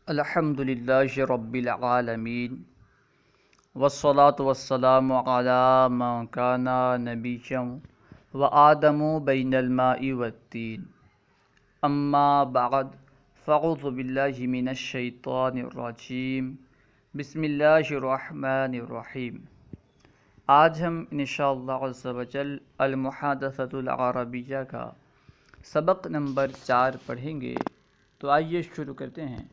الحمد للہ رب العالمین والصلاة والسلام علی من کان نبیا وآدم بین الماء والطین اما بعد فاعوذ باللہ من الشیطان الرجیم بسم اللہ الرحمن الرحیم۔ آج ہم انشاءاللہ عز و جل المحادثۃ العربیہ کا سبق نمبر 4 پڑھیں گے، تو آئیے شروع کرتے ہیں۔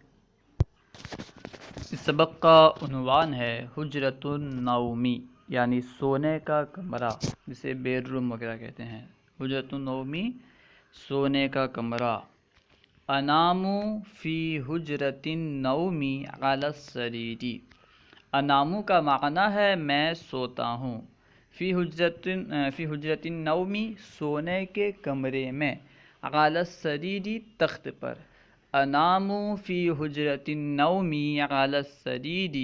اس سبق کا عنوان ہے حجرۃ النومی، یعنی سونے کا کمرہ، جسے بیڈ روم وغیرہ کہتے ہیں۔ حجرۃ النومی، سونے کا کمرہ۔ انام فی حجرۃ النوم علی السریر۔ انام کا معنی ہے میں سوتا ہوں۔ فی حجرۃ النوم، سونے کے کمرے میں، علی السریر، تخت پر۔ انام فی حجرۃ النوم علی السریر،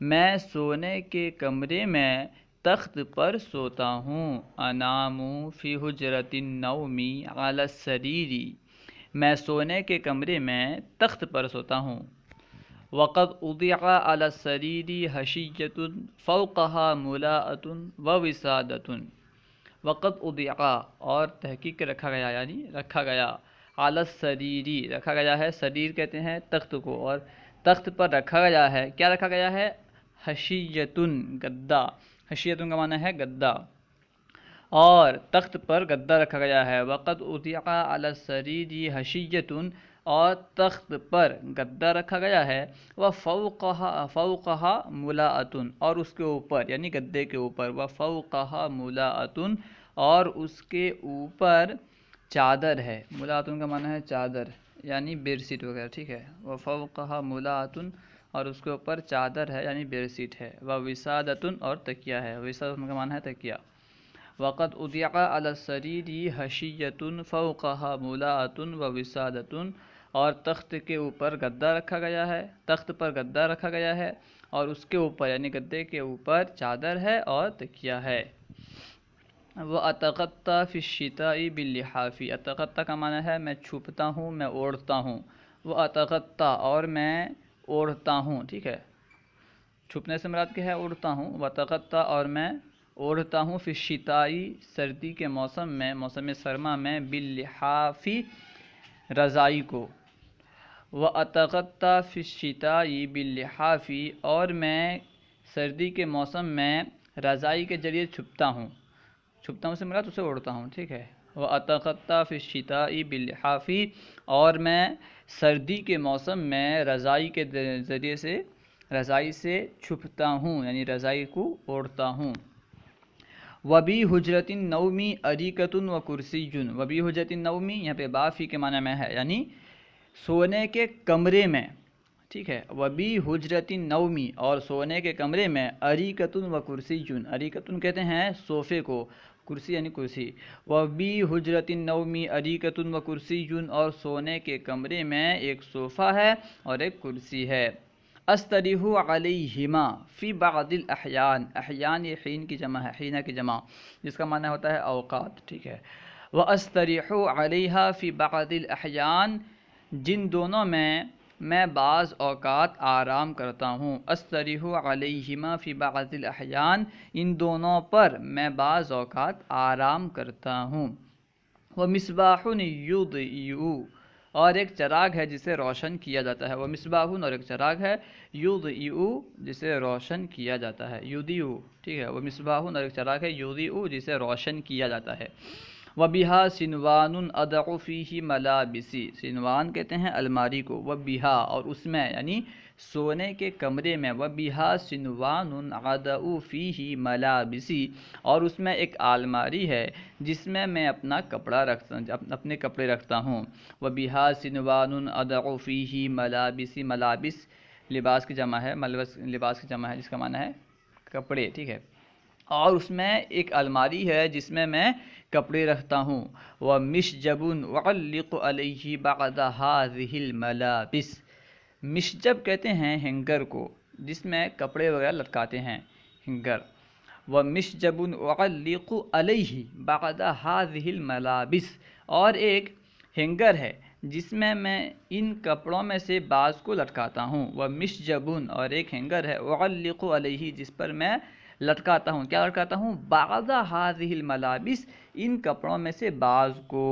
میں سونے کے کمرے میں تخت پر سوتا ہوں۔ انام فی حجرۃ النوم علی السریر، میں سونے کے کمرے میں تخت پر سوتا ہوں۔ وقد وضع علی السریر حشیۃ فوقها ملاءۃ ووسادۃ۔ وقد وضع، اور تحقیق رکھا گیا، یعنی رکھا گیا، علی السریر، رکھا گیا ہے، سریر کہتے ہیں تخت کو، اور تخت پر رکھا گیا ہے، کیا رکھا گیا ہے؟ حشیۃ، گدا۔ حشیۃ کا معنی ہے گدا، اور تخت پر گدا رکھا گیا ہے۔ وقد وضع علی السریر حشیۃ، اور تخت پر گدا رکھا گیا ہے۔ وفوقها ملاءۃ، اور اس کے اوپر، یعنی گدے کے اوپر، وفوقها ملاءۃ، اور اس کے اوپر چادر ہے۔ ملاءۃ کا معنی ہے چادر، یعنی بیڈ شیٹ وغیرہ، ٹھیک ہے۔ وفوقها ملاءۃ، اور اس کے اوپر چادر ہے، یعنی بیڈ شیٹ ہے۔ ووسادۃ، اور تکیہ ہے۔ وسادۃ کا معنی ہے تکیہ۔ وقد وضع علی السریر حشیۃ فوقها ملاءۃ ووسادۃ، اور تخت کے اوپر گدا رکھا گیا ہے، تخت پر گدا رکھا گیا ہے، اور اس کے اوپر، یعنی گدے کے اوپر چادر ہے اور تکیہ ہے۔ وَأَتَغَطَّى فِي الشِّتَاءِ بِاللِّحَافِ، اتغطى کا معنی ہے میں چھپتا ہوں، میں اوڑھتا ہوں۔ وَأَتَغَطَّى، اور میں اوڑھتا ہوں، ٹھیک ہے۔ چھپنے سے مراد کیا ہے؟ اوڑھتا ہوں۔ وَأَتَغَطَّى، اور میں اوڑھتا ہوں، فی الشِّتَاءِ، سردی کے موسم میں، موسم سرما میں، بِاللِّحَافِ، رضائی کو۔ وَأَتَغَطَّى فِي الشِّتَاءِ بِاللِّحَافِ، اور میں سردی کے موسم میں رضائی کے ذریعے چھپتا ہوں۔ چھپتا ہوں سے مراد اسے اوڑھتا ہوں، ٹھیک ہے۔ وَأَتَغَطَّى فِي الشِّتَاءِ بِاللِّحَافِ، اور میں سردی کے موسم میں رضائی کے ذریعے سے، رضائی سے چھپتا ہوں، یعنی رضائی کو اوڑھتا ہوں۔ وَبِی حُجْرَةِ النَّوْمِ أَرِیکَةٌ وَکُرْسِیٌّ۔ وَبِی حُجْرَةِ النَّوْمِ، یہاں پہ با فی کے معنی میں ہے، یعنی سونے کے کمرے میں، ٹھیک ہے۔ وَبِی حُجْرَةِ النَّوْمِ، اور سونے کے کمرے میں، أَرِیکَةٌ وَکُرْسِیٌّ، أَرِیکَةٌ کہتے ہیں صوفے کو، کرسی یعنی کرسی۔ وَبِی حُجْرَةِ النَّوْمِ أَرِیکَةٌ وَکُرْسِیٌّ، اور سونے کے کمرے میں ایک صوفہ ہے اور ایک کرسی ہے۔ استریح علیہما فی بعض الاحیان، احیان یہ حین کی جمع ہے، حینہ کی جمع، جس کا معنی ہوتا ہے اوقات، ٹھیک ہے۔ وَأَسْتَرِیحُ عَلَیْہا فِی بَعْضِ الْأَحْیَانِ، جن دونوں میں بعض اوقات آرام کرتا ہوں۔ استریح علیہما فی بعض الاحیان، ان دونوں پر میں بعض اوقات آرام کرتا ہوں۔ وَمِصْبَاحٌ یُضِیءُ، اور ایک چراغ ہے جسے روشن کیا جاتا ہے۔ وَمِصْبَاحٌ، اور ایک چراغ ہے، یُضِیءُ، جسے روشن کیا جاتا ہے، یُضِیءُ، ٹھیک ہے۔ وَمِصْبَاحٌ، اور ایک چراغ ہے، یُضِیءُ، جسے روشن کیا جاتا ہے۔ وَبِہَا سِنْوَانٌ أَضَعُ فِیہِ مَلَابِسِی، سنوان کہتے ہیں الماری کو۔ وَبِہَا، اور اس میں، یعنی سونے کے کمرے میں، وَبِہَا سِنْوَانٌ أَضَعُ فِیہِ مَلَابِسِی، اور اس میں ایک الماری ہے جس میں میں اپنا کپڑا رکھتا ہوں، اپنے کپڑے رکھتا ہوں۔ وَبِہَا سِنْوَانٌ أَضَعُ فِیہِ مَلَابِسِی، ملابس لباس کی جمع ہے، ملبس لباس کی جمع ہے، جس کا معنی ہے کپڑے، ٹھیک ہے۔ اور اس میں ایک الماری ہے جس میں میں کپڑے رکھتا ہوں۔ وَمِشْجَبٌ أُعَلِّقُ عَلَیْہِ بَعْضَ هَذِهِ الْمَلَابِسِ، مشجب کہتے ہیں ہینگر کو، جس میں کپڑے وغیرہ لٹکاتے ہیں، ہینگر۔ وَمِشْجَبٌ أُعَلِّقُ عَلَیْہِ بَعْضَ هَذِهِ الْمَلَابِسِ، اور ایک ہینگر ہے جس میں میں ان کپڑوں میں سے بعض کو لٹکاتا ہوں، وہ مشجبن اور ایک ہینگر ہے، اعلق علیہ جس پر میں لٹکاتا ہوں، کیا لٹکاتا ہوں؟ بعض هذه الملابس ان کپڑوں میں سے بعض کو،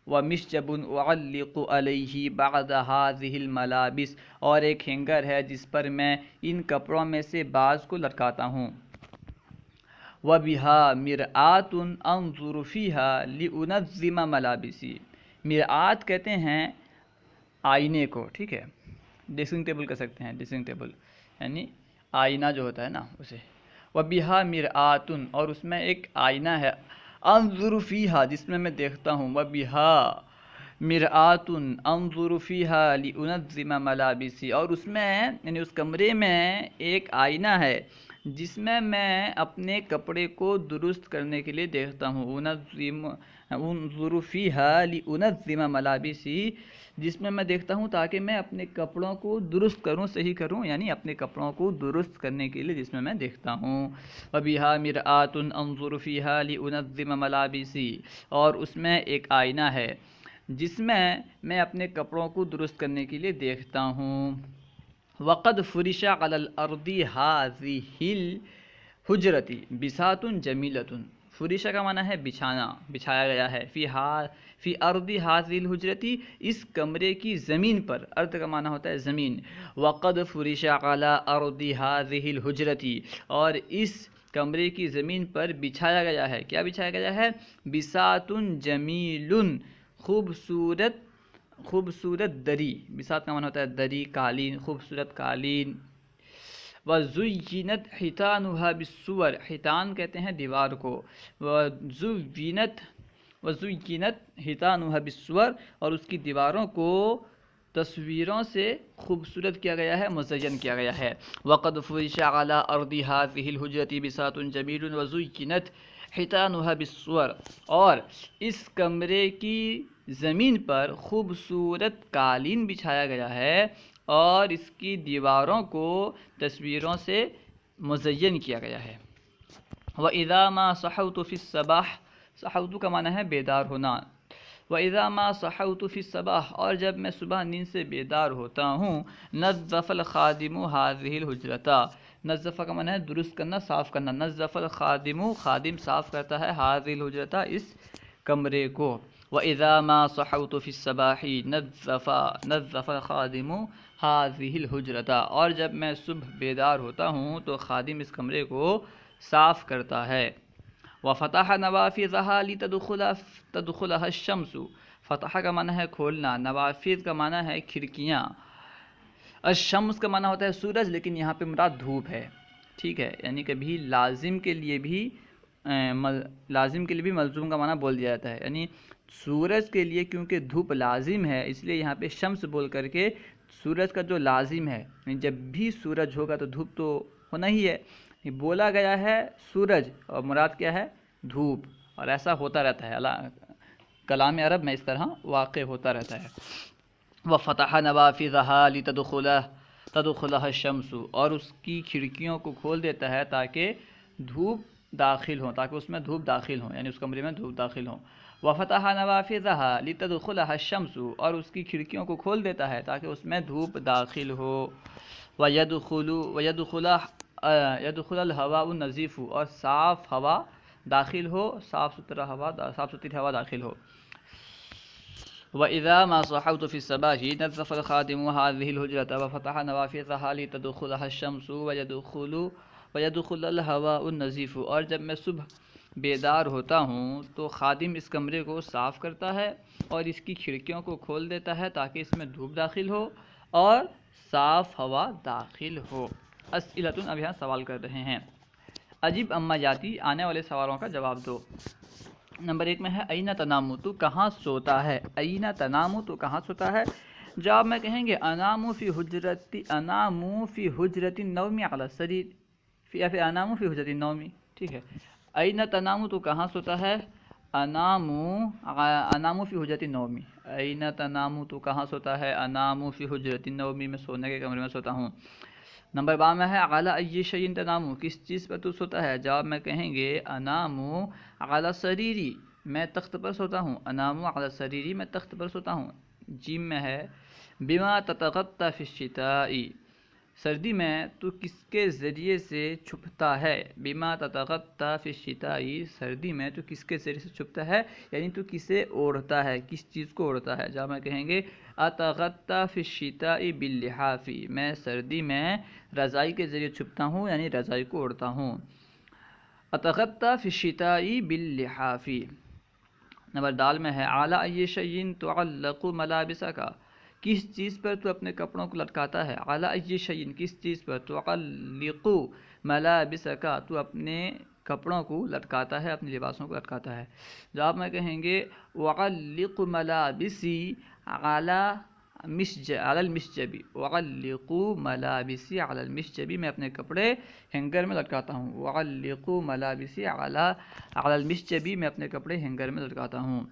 ومشجب اعلق علیہ بعض هذه الملابس اور ایک ہینگر ہے جس پر میں ان کپڑوں میں سے بعض کو لٹکاتا ہوں، وبها مرآت انظر فيها لانظم ملابسی، مرآت کہتے ہیں آئینے کو، ٹھیک ہے، ڈریسنگ ٹیبل کہہ سکتے ہیں، ڈریسنگ ٹیبل یعنی آئینہ جو ہوتا ہے نا اسے، وبها مرآت اور اس میں ایک آئینہ ہے، انظر فیہا جس میں میں دیکھتا ہوں، وبها مرآت انظر فیہا لانظم ملابسی اور اس میں یعنی اس کمرے میں ایک آئینہ ہے جس میں میں اپنے کپڑے کو درست کرنے کے لیے دیکھتا ہوں، انظر فیہا لانظم ملابسی جس میں میں دیکھتا ہوں تاکہ میں اپنے کپڑوں کو درست کروں، صحیح کروں، یعنی اپنے کپڑوں کو درست کرنے کے لیے جس میں میں دیکھتا ہوں، وبها مرآت انظر فیہا لانظم ملابسی اور اس میں ایک آئینہ ہے جس میں میں اپنے کپڑوں کو درست کرنے کے لیے دیکھتا ہوں، وقد فرش علی الارض هذه الحجرۃ بساط جمیلۃ، فرشہ کا معنی ہے بچھانا، بچھایا گیا ہے، فی ارض هذه الحجرۃ اس کمرے کی زمین پر، ارض کا معنی ہوتا ہے زمین، وقد فرش علی ارض هذه الحجرۃ اور اس کمرے کی زمین پر بچھایا گیا ہے، کیا بچھایا گیا ہے؟ بساط جمیل، خوبصورت دری، بساط کا معنی ہوتا ہے دری، قالین، خوبصورت قالین، وزینت حیطانها بالصور، حیطان کہتے ہیں دیوار کو، وزینت حیطانها بالصور اور اس کی دیواروں کو تصویروں سے خوبصورت کیا گیا ہے، مزین کیا گیا ہے، وقد فرش علی ارض هذه الحجرۃ بساط جمیل وزینت حیطانها بالصور اور اس کمرے کی زمین پر خوبصورت قالین بچھایا گیا ہے اور اس کی دیواروں کو تصویروں سے مزین کیا گیا ہے، وَإِذَا مَا صَحَوْتُ فِي الصَّبَاحِ، صحوت کا معنی ہے بیدار ہونا، وَإِذَا مَا صَحَوْتُ فِي الصَّبَاحِ اور جب میں صبح نیند سے بیدار ہوتا ہوں، نَظَّفَ الْخَادِمُ هَذِهِ الْحُجْرَةَ، نظف کا معنی ہے درست کرنا، صاف کرنا، نظف الخادم، خادم صاف کرتا ہے، هذه الحجرۃ اس کمرے کو، وَإِذَا مَا صَحَوْتُ فِي الصَّبَاحِ نَظَّفَ الْخَادِمُ هَذِهِ الْحُجْرَةَ اور جب میں صبح بیدار ہوتا ہوں تو خادم اس کمرے کو صاف کرتا ہے، وَفَتَحَ نَوَافِذَهَا لِتَدْخُلَهَا الشَّمْسُ، فتح کا معنی ہے کھولنا، نوافذ کا معنی ہے کھڑکیاں، الشمس کا معنی ہوتا ہے سورج، لیکن یہاں پہ مراد دھوپ ہے، ٹھیک ہے، یعنی کبھی لازم کے لیے بھی ملزوم کا معنی بول دیا جاتا ہے، یعنی سورج کے لیے کیونکہ دھوپ لازم ہے اس لیے یہاں پہ شمس بول کر کے سورج کا جو لازم ہے، یعنی جب بھی سورج ہوگا تو دھوپ تو ہونا ہی ہے، بولا گیا ہے سورج اور مراد کیا ہے؟ دھوپ، اور ایسا ہوتا رہتا ہے، کلام عرب میں اس طرح واقع ہوتا رہتا ہے، وَفَتَحَ نَوَافِذَهَا لِتَدْخُلَهَا الشَّمْسُ اور اس کی کھڑکیوں کو کھول دیتا ہے تاکہ دھوپ داخل ہوں، تاکہ اس میں دھوپ داخل ہوں، یعنی اس کمرے میں دھوپ داخل ہوں، وَفَتَحَ نَوَافِذَهَا لِتَدْخُلَهَا الشَّمْسُ اور اس کی کھڑکیوں کو کھول دیتا ہے تاکہ اس میں دھوپ داخل ہو، وَيَدْخُلَ الْهَوَاءُ النَّظِيفُ اور صاف ہوا داخل ہو، صاف ستھری ہوا داخل ہو، وَإِذَا مَا صَحَوْتُ فِي الصَّبَاحِ نَظَّفَ الْخَادِمُ هَذِهِ الْحُجْرَةَ وَفَتَحَ نَوَافِذَهَا لِتَدْخُلَهَا الشَّمْسُ وَيَدْخُلَ الْهَوَاءُ النَّظِيفُ اور جب میں صبح بیدار ہوتا ہوں تو خادم اس کمرے کو صاف کرتا ہے اور اس کی کھڑکیوں کو کھول دیتا ہے تاکہ اس میں دھوپ داخل ہو اور صاف ہوا داخل ہو۔ اسئلۃ، اب یہاں سوال کر رہے ہیں، عجیب اما جاتی، آنے والے سوالوں کا جواب دو۔ نمبر 1 میں ہے این تنام، تو کہاں سوتا ہے؟ این تنام، تو کہاں سوتا ہے؟ جواب میں کہیں گے انام فی حجرت النوم علی السریر، یا پھر انام فی حجرت النوم، ٹھیک ہے۔ این تنام، تو کہاں سوتا ہے؟ انام فی حجرت النوم، این تنام، تو کہاں سوتا ہے؟ انام فی حجرت النوم، میں سونے کے کمرے میں سوتا ہوں۔ نمبر 12 میں ہے علی ای شیء تنام، کس چیز پر تو سوتا ہے؟ جواب میں کہیں گے انام علی سریری، میں تخت پر سوتا ہوں، انام علی سریری، میں تخت پر سوتا ہوں۔ جیم میں ہے بما تتغطى فی الشتاء، سردی میں تو کس کے ذریعے سے چھپتا ہے، بما تتغطى فی الشتاء، سردی میں تو کس کے ذریعے سے چھپتا ہے، یعنی تو کسے اوڑھتا ہے، کس چیز کو اوڑھتا ہے. جہاں میں کہیں گے اتغطى فی الشتاء باللحاف، میں سردی میں رضائی کے ذریعے چھپتا ہوں، یعنی رضائی کو اوڑھتا ہوں. اتغطى فی الشتاء باللحاف. نمبر دال میں ہے اعلی ای شیء تعلق ملابسک، کس چیز پر تو اپنے کپڑوں کو لٹکاتا ہے، اعلی ای شیء، کس چیز پر، تعلق ملابسک، تو اپنے کپڑوں کو لٹکاتا ہے، اپنے لباسوں کو لٹکاتا ہے. جواب میں کہیں گے اعلق ملابسی علی المشجب، اعلق ملابسی علی المشجب، میں اپنے کپڑے ہینگر میں لٹکاتا ہوں. اعلق ملابسی علی المشجب، میں اپنے کپڑے ہینگر میں لٹکاتا ہوں.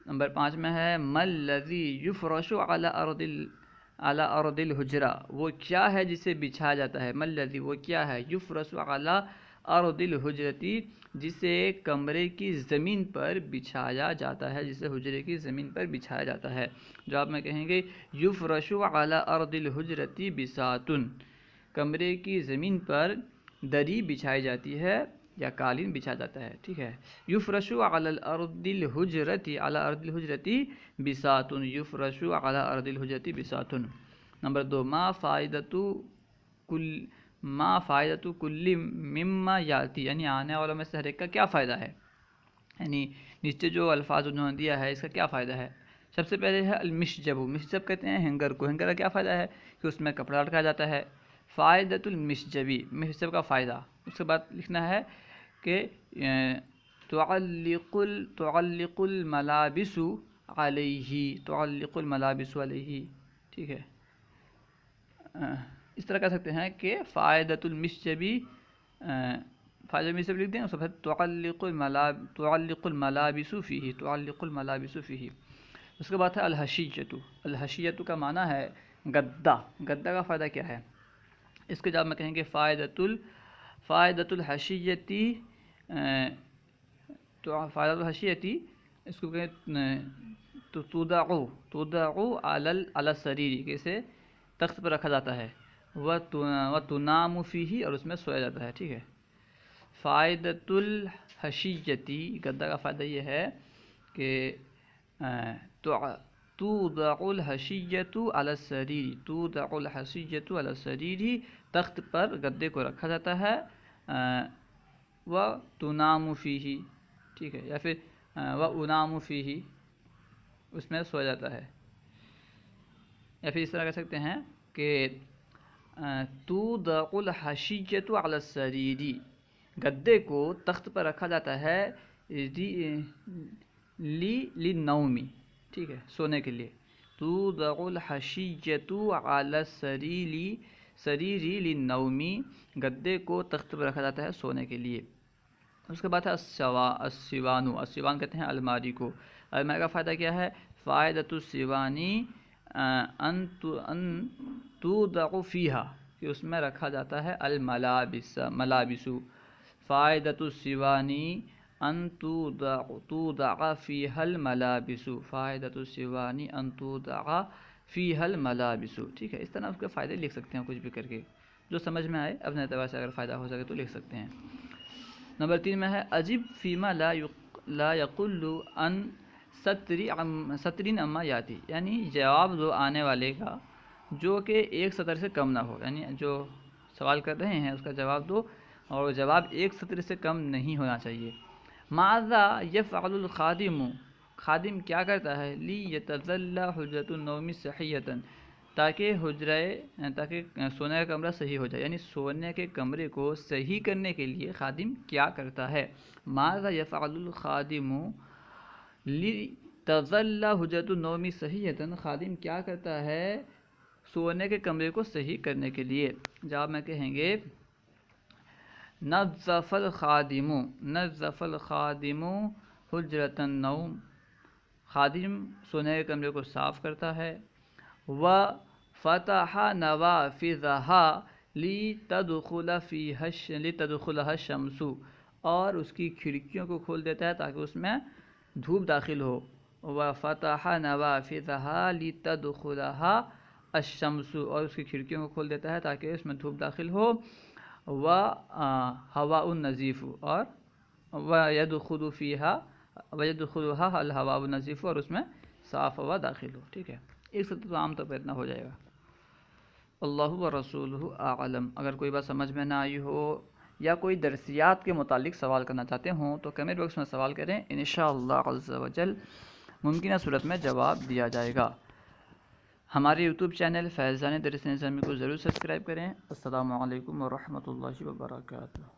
نمبر 5 میں ہے ما الذی یفرش علی ارض الحجرہ، وہ کیا ہے جسے بچھایا جاتا ہے، ما الذی، وہ کیا ہے، یفرش علی ارض الحجرتی، جسے کمرے کی زمین پر بچھایا جاتا ہے، جسے حجرے کی زمین پر بچھایا جاتا ہے. جواب میں کہیں گے یفرش علی ارض الحجرتی بساط، کمرے کی زمین پر دری بچھائی جاتی ہے یا قالین بچھا جاتا ہے. ٹھیک ہے. یفرش علی الارض الحجرتی، علی ارض الحجرتی بساط، یفرش علی ارض الحجرتی بساط. نمبر 2 ما فائدۃ کل مما یاتی، یعنی آنے والوں میں سے ہر ایک کا کیا فائدہ ہے، یعنی نیچے جو الفاظ انہوں نے دیا ہے اس کا کیا فائدہ ہے. سب سے پہلے ہے المشجب، مشجب کہتے ہیں ہینگر کو، ہینگر کا کیا فائدہ ہے کہ اس میں کپڑا لٹکایا جاتا ہے. فائدۃ المشجبی، مشجب کا فائدہ. اس کے بعد لکھنا ہے کہ تعلق الملابس علیہ، تعلق الملابس علیہ. ٹھیک ہے. اس طرح کہہ سکتے ہیں کہ فائدۃ المشجبی، فائدہ المشجب لکھ دیں، اس کے بعد تعلق الملابس فیہ، تعلق الملابس فیہ. اس کے بعد ہے الحشیۃ، الحشیۃ کا معنی ہے گدا. گدا کا فائدہ کیا ہے، اس کے جواب میں کہیں گے فائدۃ الحشیۃ، تو فائدۃ الحشیۃ اس کو کہیں تو تودع علی السریر، کہ اسے تخت پر رکھا جاتا ہے، وتنام فیہ، اور اس میں سویا جاتا ہے. ٹھیک ہے. فائدۃ الحشیۃ، گدا کا فائدہ یہ ہے کہ تودع الحشیۃ علی السریر، تودع الحشیۃ علی السریر، تخت پر گدے کو رکھا جاتا ہے، وتنام فیہ. ٹھیک ہے. یا پھر وانام فیہ، اس میں سویا جاتا ہے. یا پھر اس طرح کہہ سکتے ہیں کہ تودع الحشیۃ علی السریر، گدے کو تخت پر رکھا جاتا ہے للنوم، ٹھیک ہے، سونے کے لیے. تودع الحشیۃ علی السریر للنوم، گدے کو تخت پر رکھا جاتا ہے سونے کے لیے. اس کے بعد ہے السیوان، السیوان کہتے ہیں الماری کو. الماری کا فائدہ کیا ہے، فائدۃ السیوان ان تودع فیہا، کہ اس میں رکھا جاتا ہے الملابس، ملابس. فائدۃ السیوان ان تودع فیہا الملابس، فائدۃ السیوان ان تودع فیہا الملابس. ٹھیک ہے. اس طرح اس کے فائدے لکھ سکتے ہیں کچھ بھی کر کے، جو سمجھ میں آئے اپنے اعتبار سے، اگر فائدہ ہو سکے تو لکھ سکتے ہیں. نمبر 3 میں ہے اجب فیما لا یقل عن سطر اما یاتی، یعنی جواب دو آنے والے کا جو کہ ایک سطر سے کم نہ ہو، یعنی جو سوال کر رہے ہیں اس کا جواب دو اور جواب ایک سطر سے کم نہیں ہونا چاہیے. ماذا یفعل الخادم، خادم کیا کرتا ہے، لیتظل حجرۃ النوم صحیۃ، تاکہ سونے کا کمرہ صحیح ہو جائے، یعنی سونے کے کمرے کو صحیح کرنے کے لیے خادم کیا کرتا ہے. ماذا یفعل الخادم لیتظل حجرۃ النوم صحیۃ، خادم کیا کرتا ہے سونے کے کمرے کو صحیح کرنے کے لیے. جواب میں کہیں گے نظف الخادم حجرۃ النوم، خادم سونے کے کمرے کو صاف کرتا ہے. وفتح نوافذها لتدخلها الشمس، اور اس کی کھڑکیوں کو کھول دیتا ہے تاکہ اس میں دھوپ داخل ہو. وفتح نوافذها لتدخلها الشمس، اور اس کی کھڑکیوں کو کھول دیتا ہے تاکہ اس میں دھوپ داخل ہو، ہوا النظیف، اور ویدخل فیها ویدخلها الہواء النظیف، اور اس میں صاف ہوا داخل ہو. ٹھیک ہے، ایک سطر تو عام طور پر اتنا ہو جائے گا. اللہ و رسولہ اعلم. اگر کوئی بات سمجھ میں نہ آئی ہو یا کوئی درسیات کے متعلق سوال کرنا چاہتے ہوں تو کمنٹ باکس میں سوال کریں، انشاءاللہ عز و جل ممکنہ صورت میں جواب دیا جائے گا. ہمارے یوٹیوب چینل فیضان درس اسلامی کو ضرور سبسکرائب کریں. السلام علیکم ورحمۃ اللہ وبرکاتہ.